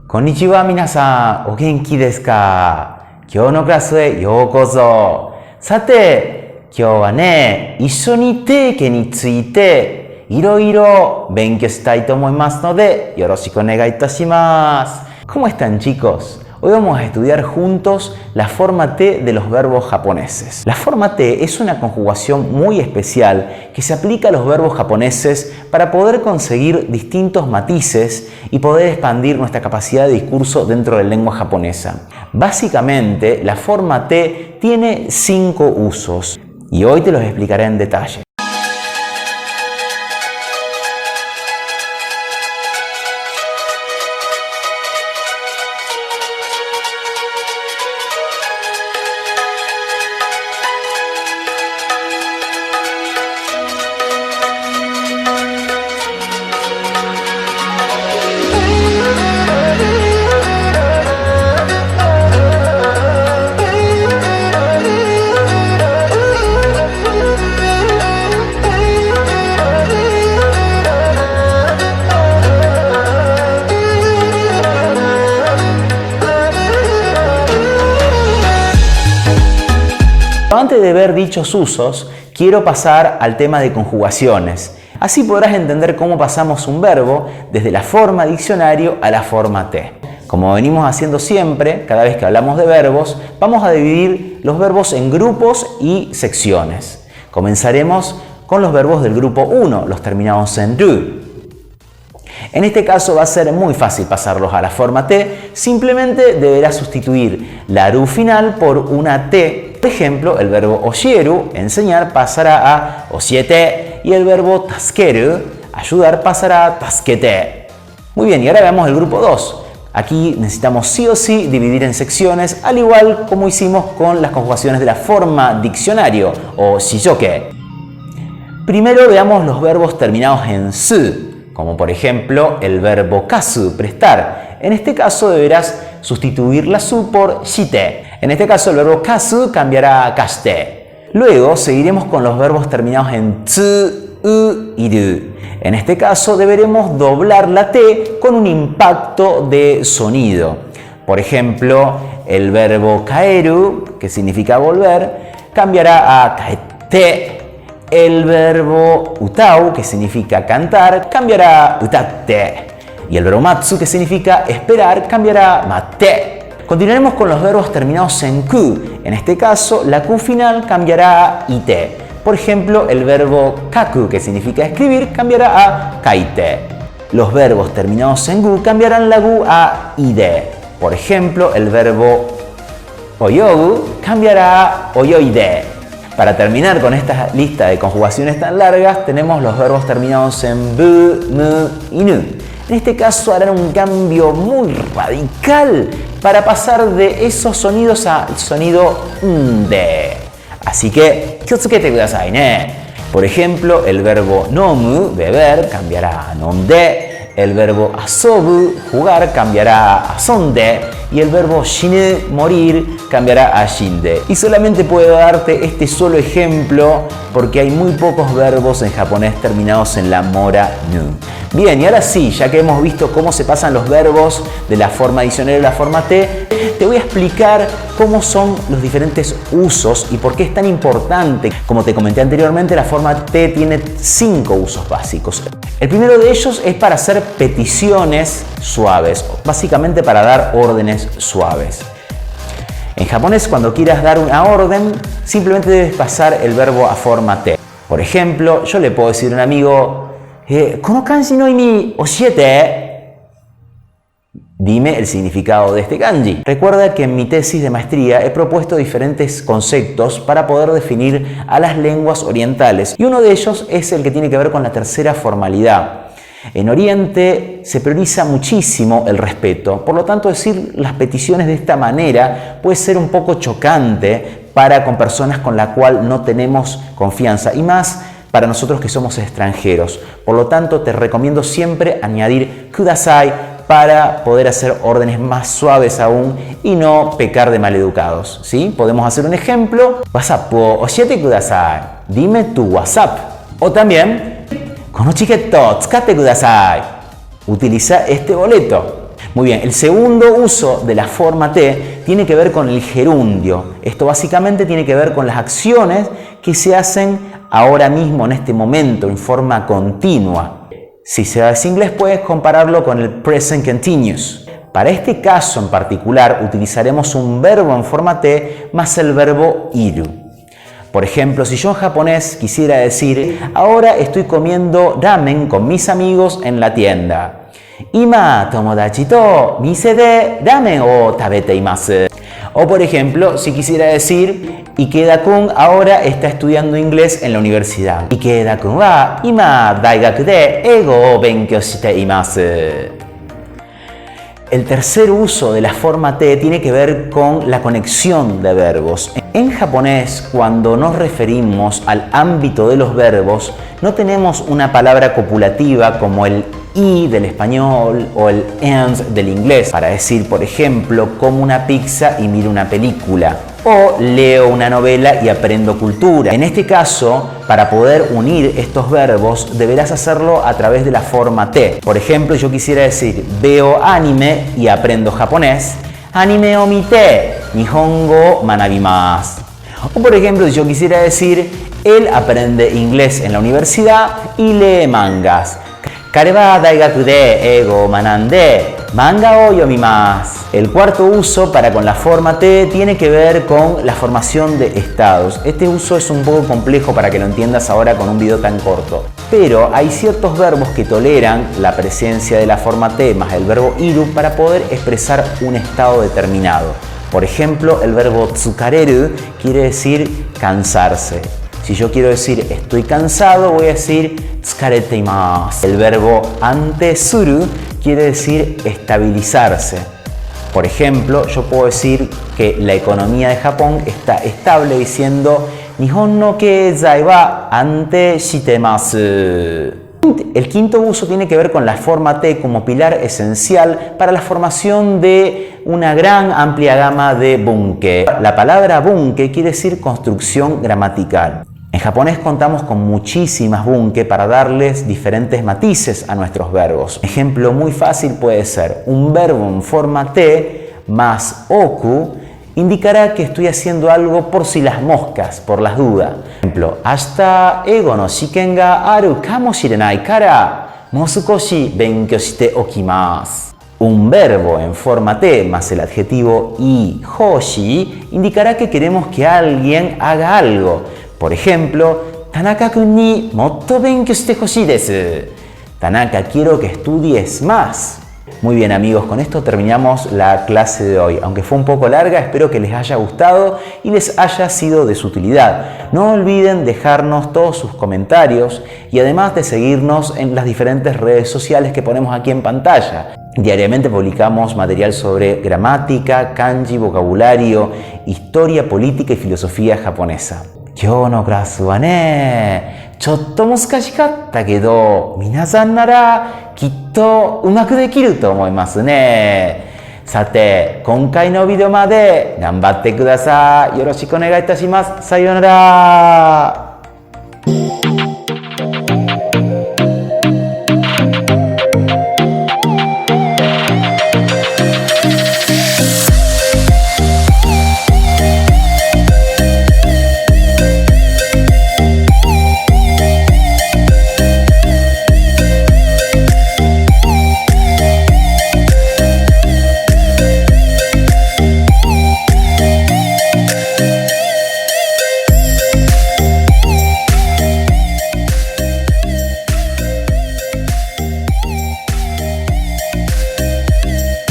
Konnichiwa minasan, o genki desu ka? Kyou no clase e youkozo. Sate, kyou wa ne, issho ni teike ni tsuite iroiro benkyou shitai to omoimasu node, yoroshiku onegai itashimasu. ¿Cómo están, chicos? Hoy vamos a estudiar juntos la forma T de los verbos japoneses. La forma T es una conjugación muy especial que se aplica a los verbos japoneses para poder conseguir distintos matices y poder expandir nuestra capacidad de discurso dentro de la lengua japonesa. Básicamente, la forma T tiene 5 usos y hoy te los explicaré en detalle. Antes de ver dichos usos, quiero pasar al tema de conjugaciones. Así podrás entender cómo pasamos un verbo desde la forma diccionario a la forma T. Como venimos haciendo siempre, cada vez que hablamos de verbos, vamos a dividir los verbos en grupos y secciones. Comenzaremos con los verbos del grupo 1, los terminados en ru. En este caso va a ser muy fácil pasarlos a la forma T, simplemente deberás sustituir la ru final por una T. Por ejemplo, el verbo oshieru, enseñar, pasará a oshiete, y el verbo taskeru, ayudar, pasará a taskete. Muy bien, y ahora veamos el grupo 2. Aquí necesitamos sí o sí dividir en secciones, al igual como hicimos con las conjugaciones de la forma diccionario o shijoke. Primero veamos los verbos terminados en su, como por ejemplo el verbo kasu, prestar. En este caso deberás sustituir la su por shite. En este caso el verbo kasu cambiará a kashite. Luego seguiremos con los verbos terminados en tsu, u y ru. En este caso deberemos doblar la T con un impacto de sonido. Por ejemplo, el verbo kaeru, que significa volver, cambiará a kaete. El verbo utau, que significa cantar, cambiará a utatte. Y el verbo matsu, que significa esperar, cambiará a matte. Continuaremos con los verbos terminados en ku. En este caso, la Q final cambiará a ite. Por ejemplo, el verbo kaku, que significa escribir, cambiará a kaite. Los verbos terminados en gu cambiarán la gu a ide. Por ejemplo, el verbo oyogu cambiará a oyoide. Para terminar con esta lista de conjugaciones tan largas, tenemos los verbos terminados en bu, mu y nu. En este caso harán un cambio muy radical para pasar de esos sonidos al sonido nde. Así que, kyoutsukete kudasai ne. Por ejemplo, el verbo nomu, beber, cambiará a nomde. El verbo asobu, jugar, cambiará a asonde. Y el verbo shinu, morir, cambiará a shinde. Y solamente puedo darte este solo ejemplo porque hay muy pocos verbos en japonés terminados en la mora nu. Bien, y ahora sí, ya que hemos visto cómo se pasan los verbos de la forma diccionario a la forma T, te voy a explicar cómo son los diferentes usos y por qué es tan importante. Como te comenté anteriormente, la forma T tiene 5 usos básicos. El primero de ellos es para hacer peticiones suaves, básicamente para dar órdenes suaves. En japonés, cuando quieras dar una orden, simplemente debes pasar el verbo a forma T. Por ejemplo, yo le puedo decir a un amigo, ¿kono kanji no imi oshiete? Dime el significado de este kanji. Recuerda que en mi tesis de maestría he propuesto diferentes conceptos para poder definir a las lenguas orientales y uno de ellos es el que tiene que ver con la tercera formalidad. En Oriente se prioriza muchísimo el respeto, por lo tanto decir las peticiones de esta manera puede ser un poco chocante con personas con las cuales no tenemos confianza y más para nosotros que somos extranjeros. Por lo tanto te recomiendo siempre añadir kudasai para poder hacer órdenes más suaves aún y no pecar de maleducados, ¿sí? Podemos hacer un ejemplo. WhatsApp o oshiete kudasai. Dime tu WhatsApp. O también, kono chiketo tsukatte kudasai. Utiliza este boleto. Muy bien, el segundo uso de la forma te tiene que ver con el gerundio. Esto básicamente tiene que ver con las acciones que se hacen ahora mismo, en este momento, en forma continua. Si sabes inglés, puedes compararlo con el present continuous. Para este caso en particular, utilizaremos un verbo en forma te más el verbo iru. Por ejemplo, si yo en japonés quisiera decir, ahora estoy comiendo ramen con mis amigos en la tienda. Ima tomodachi to mise de ramen o tabete imasu. O por ejemplo, si quisiera decir, Ikeda-kun ahora está estudiando inglés en la universidad. Ikeda-kun wa ima daigaku de eigo o benkyou shite imasu. El tercer uso de la forma te tiene que ver con la conexión de verbos. En japonés, cuando nos referimos al ámbito de los verbos, no tenemos una palabra copulativa como el y del español o el and del inglés para decir, por ejemplo, como una pizza y miro una película, o leo una novela y aprendo cultura. En este caso, para poder unir estos verbos, deberás hacerlo a través de la forma te. Por ejemplo, yo quisiera decir, veo anime y aprendo japonés. Anime o mite, nihongo manabimasu. O por ejemplo, si yo quisiera decir, él aprende inglés en la universidad y lee mangas. Kare wa daigaku de eigo manande manga o yomimasu. El cuarto uso para con la forma te tiene que ver con la formación de estados. Este uso es un poco complejo para que lo entiendas ahora con un video tan corto. Pero hay ciertos verbos que toleran la presencia de la forma te más el verbo iru para poder expresar un estado determinado. Por ejemplo, el verbo tsukareru quiere decir cansarse. Si yo quiero decir estoy cansado, voy a decir tsukarete imasu. El verbo ante suru quiere decir estabilizarse. Por ejemplo, yo puedo decir que la economía de Japón está estable diciendo Nihon no keizai wa ante shitemasu. El quinto uso tiene que ver con la forma te como pilar esencial para la formación de una gran amplia gama de bunke. La palabra bunke quiere decir construcción gramatical. En japonés contamos con muchísimas bunke para darles diferentes matices a nuestros verbos. Ejemplo muy fácil puede ser un verbo en forma te más oku indicará que estoy haciendo algo por si las moscas, por las dudas. Por ejemplo, ashita eigo no shiken ga aru kamoshirenai kara mou sukoshi benkyou shite okimasu. Un verbo en forma te más el adjetivo i hoshi indicará que queremos que alguien haga algo. Por ejemplo, Tanaka-kun ni motto benkyou shite hoshii desu. Tanaka, quiero que estudies más. Muy bien amigos, con esto terminamos la clase de hoy. Aunque fue un poco larga, espero que les haya gustado y les haya sido de su utilidad. No olviden dejarnos todos sus comentarios y además de seguirnos en las diferentes redes sociales que ponemos aquí en pantalla. Diariamente publicamos material sobre gramática, kanji, vocabulario, historia, política y filosofía japonesa. 今日のクラスはね、ちょっと難しかったけど、皆さんならきっとうまくできると思いますね。さて、今回のビデオまで頑張ってください。よろしくお願いいたします。さようなら。